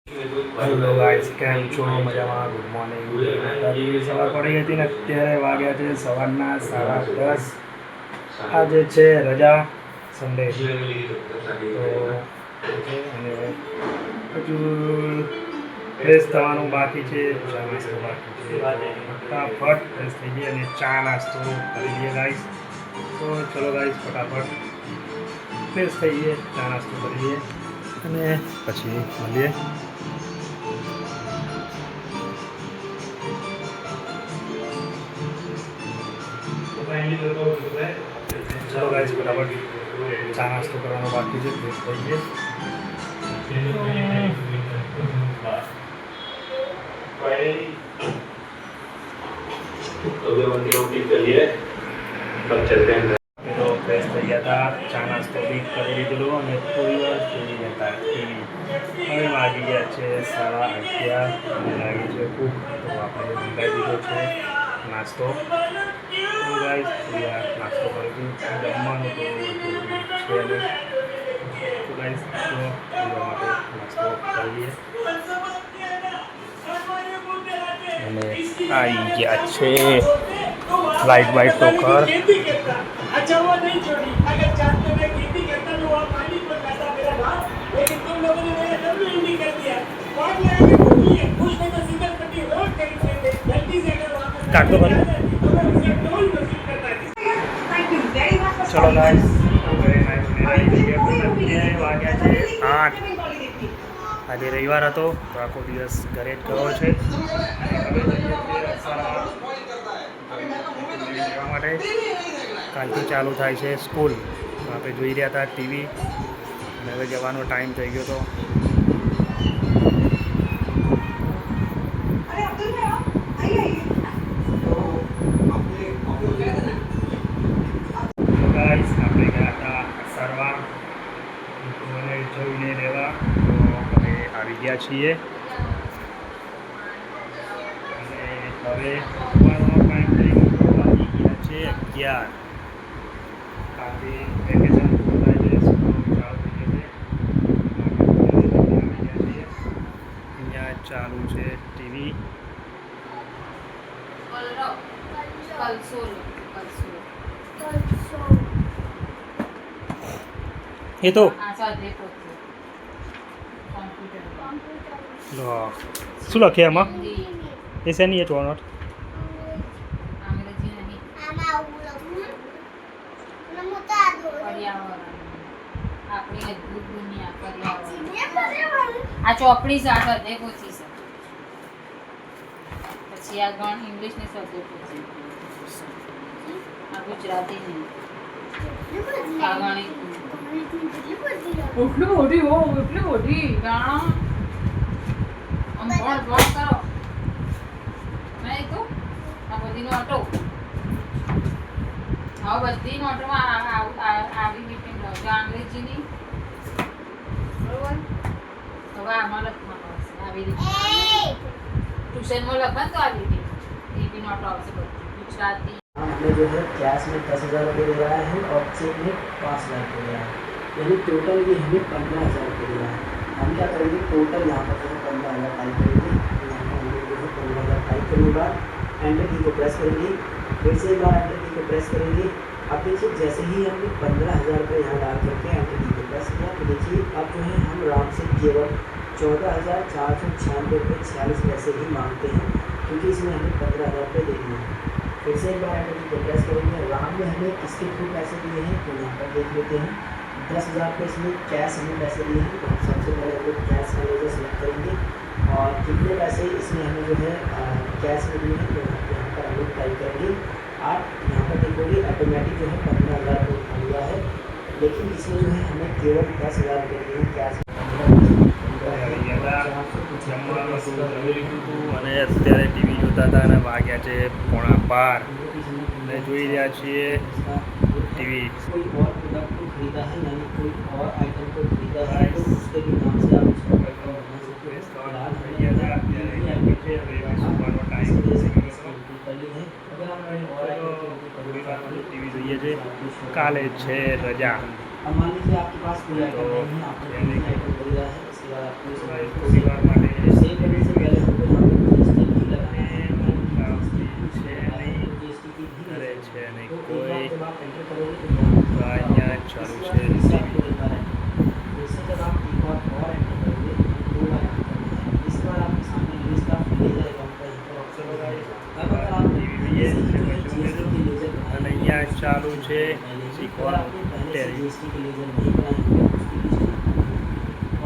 Hello guys, કેમ છો? મજામાં? Good morning. સવાર પડી હતી ને અત્યારે વાગ્યા છે સવારના 10:30. આજે છે રજા, સન્ડે. તો અને હજુ ફ્રેશ થવાનું બાકી છે, ચા નાસ્તો બાકી છે. ફટાફટ ફ્રેશ થઈ જઈએ અને ચા નાસ્તો કરી લઈએ ગાઈસ. તો ચલો ગાઈસ, ફટાફટ ફ્રેશ થઈએ, ચા નાસ્તો કરીએ અને પછી મળીએ. ચલો ગાઈસ, ફટાફટ ચા નાસ્તો કરવાનો બાકી છે, ફ્રેશ થઈ જઈએ. ફ્રેશ થઈ ગયા હતા, ચા નાસ્તો બી કરી લીધેલો અને થોડી વાર જોઈ લેતા ટીવી. હવે વાગી ગયા છે 11:30 અને લાગી છે ભૂખ. તો આપણે મંગાવી દીધો છે નાસ્તો. તો ગાઈસ થોડી વાર નાસ્તો કરીશું. જમવાનું તો છે નહીં. તો ગાઈસ પીવા માટે નાસ્તો કરીએ અને આવી ગયા છે લાઈટ બાઈટ તો કર. अच्छा वो नहीं छोड़ी अगर चाहते मैं खेती करता तो वहाँ पानी पर जाता मेरा भाव लेकिन तुम लोगों ने मेरा सब नहीं कर दिया कौन लगा के बोली है कुछ नहीं तो सीधा पट्टी रोड खरीद लेते जल्दी से अगर वापस काट दो तो मैं उसे टोल वसूल करता थैंक यू वेरी मच चलो गाइस વાગ્યા છે 8. આજે રવિવાર હતો તો આખો દિવસ ઘરે જ ગયો છે. લેવા માટે કાલથી ચાલુ થાય છે સ્કૂલ. તો આપણે જોઈ રહ્યા હતા ટીવી અને હવે જવાનો ટાઈમ થઈ ગયો હતો. આપણે ગયા હતા સરવા મને જોઈને લેવા. તો અમે આવી ગયા છીએ અને હવે ટાઈમ થઈ ગયો, વાગી ગયા છે 11. કાલે વેકેશન થાય છે, સ્કૂલ ચાલુ થઈ જશે. અહીંયા ચાલુ છે ટીવી. એ તો શું લખે એમાં? એ શેની એ ચોનટ? આ ચોપડી સાથે હૃદય પોચી છે. પછી આ ગણ ઇંગ્લિશ ને હૃદય પોચી, આ ગુજરાતી ને આ ગણિત એટલી મોટી હો, એટલી મોટી ગાણા આમ ભણ ભણ કરો નહીં તો આ બધી નોટો. હવે બધી નોટોમાં આવી મીટિંગ લાવજો અંગ્રેજીની, બરોબર? હવે આમાં લખવાનું આવશે આવી રીતે. ट्यूशन में लगन तो આવી રીતે એ भी नोट આવશે બધી ગુજરાતી. हमने जो है कैश में 10,000 रुपये दे रहा है और चेक में 5 लाख दे रहा है, यानी टोटल ये हमें 15,000 रुपये दे रहा है. हम क्या करेंगे, टोटल यहाँ पर जो है 15,000 टाइप करेंगे. यहाँ पर हम जो है 15,000 टाइप करने के बाद एंटर की को प्रेस करेंगे. फिर से एक बार एंटर की को प्रेस करेंगे. अब देखिए जैसे ही हमने 15,000 रुपये यहाँ डाल करके एंटर की को प्रेस किया तो देखिए अब जो है हम राउंड से केवल 14,496 रुपये 46 पैसे ही मांगते हैं, क्योंकि इसमें हमें 15,000 रुपये देने हैं. फिर से एक बार एंटर की को प्रेस करेंगे. राउंड में हमें किसके थ्रू पैसे दिए हैं तो यहाँ पर देख लेते हैं. 10,000 रुपये इसमें कैश हमें पैसे दिए हैं. तो हम सबसे पहले हम लोग कैश मैनेजर सेलेक्ट करेंगे और कितने पैसे इसमें हमें जो है कैश में दिए हैं तो यहाँ पर हम लोग टाइप करेंगे. आप यहाँ पर देखोगे ऑटोमेटिक जो है 15,000 रुपये हुआ है, लेकिन इसमें जो है हमें केवल 10,000 रुपये दिए हैं कैश. અને અત્યારે ટીવી જોતા હતા અને વાગ્યા છે 11:15 અને જોઈ રહ્યા છીએ ટીવી. कोई और प्रोडक्ट को खरीदा है यानी कोई और आइटम को खरीदा है तो उसके भी नाम से आप उसको बना सकते हैं. फिलहाल ટીવી જોઈએ છે. કાલે છે રજા. अब मान लीजिए आपके पास कोई आइटम नहीं है, आपको आइटम खरीदा है इसके बाद आपको इसे ભાઈ થોડી વાર માટે सेव करने से पहले हमको यहाँ पे जीएसटी भी लगाना है લાવતી છે નહીં, जीएसटी की भी કરે છે નહીં तो एक કોઈ। बार जब आप एंटर करोगे तो તો આ અહીંયા ચાલુ છે इससे आपको एक बार जैसे जब आप एक बार और एंटर करोगे तो दो बार एंटर करना है। इस बार आपके सामने लिस्ट ऑफ लेजर अकाउंट का यहाँ पर ऑप्शन होगा। अब अगर आप जीएसटी के लेजर અને અહીંયા ચાલુ છે સિક્વલ ટેરી। जीएसटी के लेजर नहीं बनाए हैं उसकी लिस्ट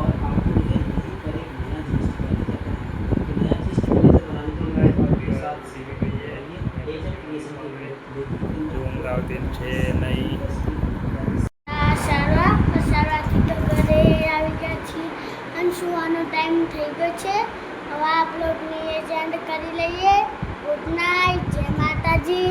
और आपको ये नहीं करे नया जीएसटी का लेजर बनाना। तो नया जीएसटी का लेजर बनाने के लिए आपके साथ लेजर क्रिएशन के लिए ઝૂમ લાવતી છે નહીં। સારવાથી તો ઘરે આવી ગયા છીએ અને સુવાનો ટાઈમ થઈ ગયો છે। હવે આ બ્લોગની એજ એન્ડ કરી લઈએ। ગુડ નાઇટ, જય માતાજી।